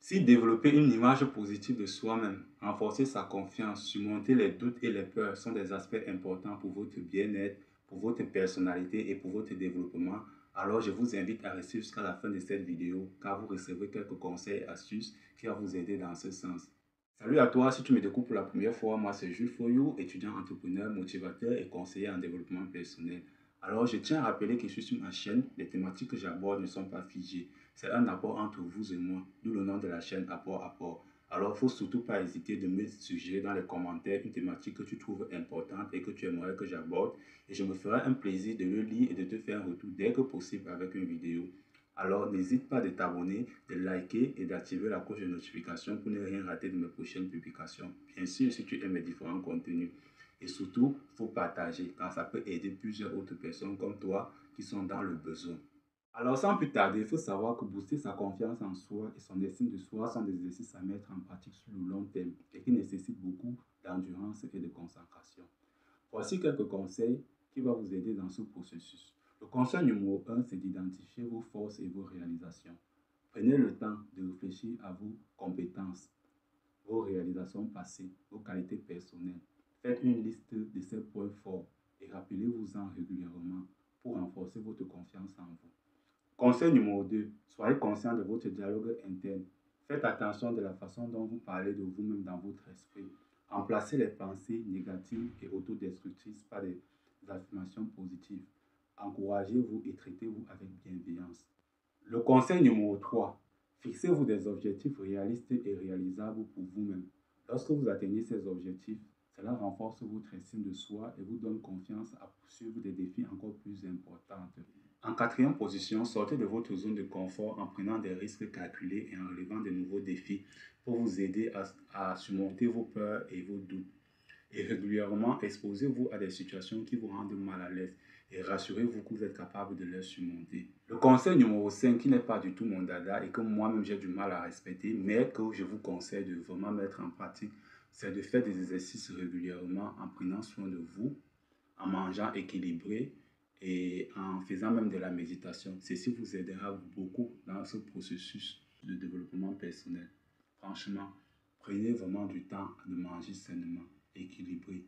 Si développer une image positive de soi-même, renforcer sa confiance, surmonter les doutes et les peurs sont des aspects importants pour votre bien-être, pour votre personnalité et pour votre développement, alors je vous invite à rester jusqu'à la fin de cette vidéo car vous recevrez quelques conseils et astuces qui vont vous aider dans ce sens. Salut à toi, si tu me découvres pour la première fois, moi c'est Jules Foyou, étudiant entrepreneur, motivateur et conseiller en développement personnel. Alors je tiens à rappeler que je suis sur ma chaîne, les thématiques que j'aborde ne sont pas figées. C'est un apport entre vous et moi, d'où le nom de la chaîne Apport. Alors, il ne faut surtout pas hésiter de me suggérer dans les commentaires une thématique que tu trouves importante et que tu aimerais que j'aborde. Et je me ferai un plaisir de le lire et de te faire un retour dès que possible avec une vidéo. Alors, n'hésite pas de t'abonner, de liker et d'activer la cloche de notification pour ne rien rater de mes prochaines publications. Bien sûr, si tu aimes mes différents contenus. Et surtout, il faut partager car ça peut aider plusieurs autres personnes comme toi qui sont dans le besoin. Alors, sans plus tarder, il faut savoir que booster sa confiance en soi et son estime de soi sont des exercices à mettre en pratique sur le long terme et qui nécessitent beaucoup d'endurance et de concentration. Voici quelques conseils qui vont vous aider dans ce processus. Le conseil numéro 1, c'est d'identifier vos forces et vos réalisations. Prenez le temps de réfléchir à vos compétences, vos réalisations passées, vos qualités personnelles. Faites une liste de ces points forts et rappelez-vous-en régulièrement pour renforcer votre confiance en vous. Conseil numéro 2, soyez conscient de votre dialogue interne. Faites attention de la façon dont vous parlez de vous-même dans votre esprit. Remplacez les pensées négatives et autodestructrices par des affirmations positives. Encouragez-vous et traitez-vous avec bienveillance. Le conseil numéro 3, fixez-vous des objectifs réalistes et réalisables pour vous-même. Lorsque vous atteignez ces objectifs, cela renforce votre estime de soi et vous donne confiance à poursuivre des défis encore plus importants. En quatrième position, sortez de votre zone de confort en prenant des risques calculés et en relevant de nouveaux défis pour vous aider à surmonter vos peurs et vos doutes. Et régulièrement, exposez-vous à des situations qui vous rendent mal à l'aise et rassurez-vous que vous êtes capable de les surmonter. Le conseil numéro 5, qui n'est pas du tout mon dada et que moi-même j'ai du mal à respecter, mais que je vous conseille de vraiment mettre en pratique, c'est de faire des exercices régulièrement en prenant soin de vous, en mangeant équilibré et en faisant même de la méditation. Ceci vous aidera beaucoup dans ce processus de développement personnel. Franchement, prenez vraiment du temps de manger sainement, équilibré,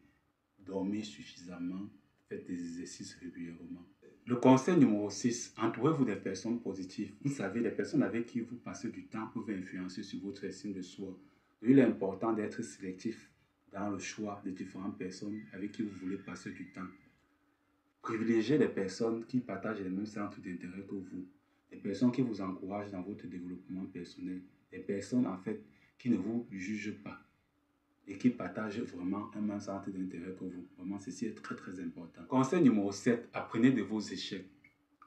dormez suffisamment, faites des exercices régulièrement. Le conseil numéro 6, entourez-vous des personnes positives. Vous savez, les personnes avec qui vous passez du temps peuvent influencer sur votre estime de soi. Il est important d'être sélectif dans le choix de différentes personnes avec qui vous voulez passer du temps. Privilégiez les personnes qui partagent les mêmes centres d'intérêt que vous, les personnes qui vous encouragent dans votre développement personnel, les personnes en fait qui ne vous jugent pas et qui partagent vraiment un même centre d'intérêt que vous. Vraiment, ceci est très très important. Conseil numéro 7, apprenez de vos échecs.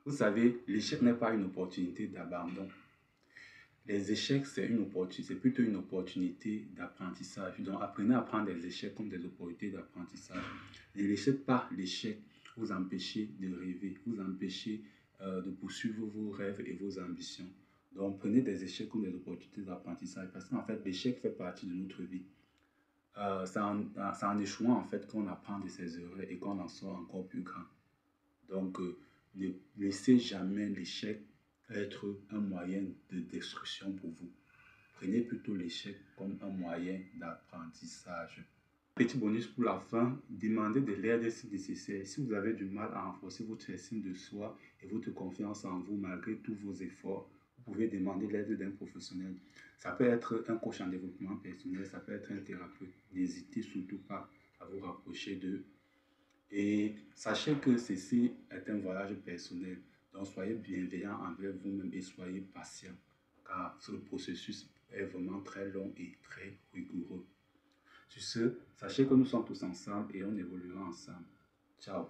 Vous savez, l'échec n'est pas une opportunité d'abandon. Les échecs, c'est plutôt une opportunité d'apprentissage. Donc, apprenez à prendre des échecs comme des opportunités d'apprentissage. Ne laissez pas l'échec vous empêcher de rêver, vous empêcher de poursuivre vos rêves et vos ambitions. Donc, prenez des échecs comme des opportunités d'apprentissage parce qu'en fait, l'échec fait partie de notre vie. C'est en échouant en fait qu'on apprend de ses erreurs et qu'on en sort encore plus grand. Donc, ne laissez jamais l'échec être un moyen de destruction pour vous. Prenez plutôt l'échec comme un moyen d'apprentissage. Petit bonus pour la fin, demandez de l'aide si nécessaire. Si vous avez du mal à renforcer votre estime de soi et votre confiance en vous malgré tous vos efforts, vous pouvez demander l'aide d'un professionnel. Ça peut être un coach en développement personnel, ça peut être un thérapeute. N'hésitez surtout pas à vous rapprocher d'eux. Et sachez que ceci est un voyage personnel. Donc soyez bienveillant envers vous-même et soyez patient. Car ce processus est vraiment très long et très rigoureux. Sur ce, sachez que nous sommes tous ensemble et on évoluera ensemble. Ciao.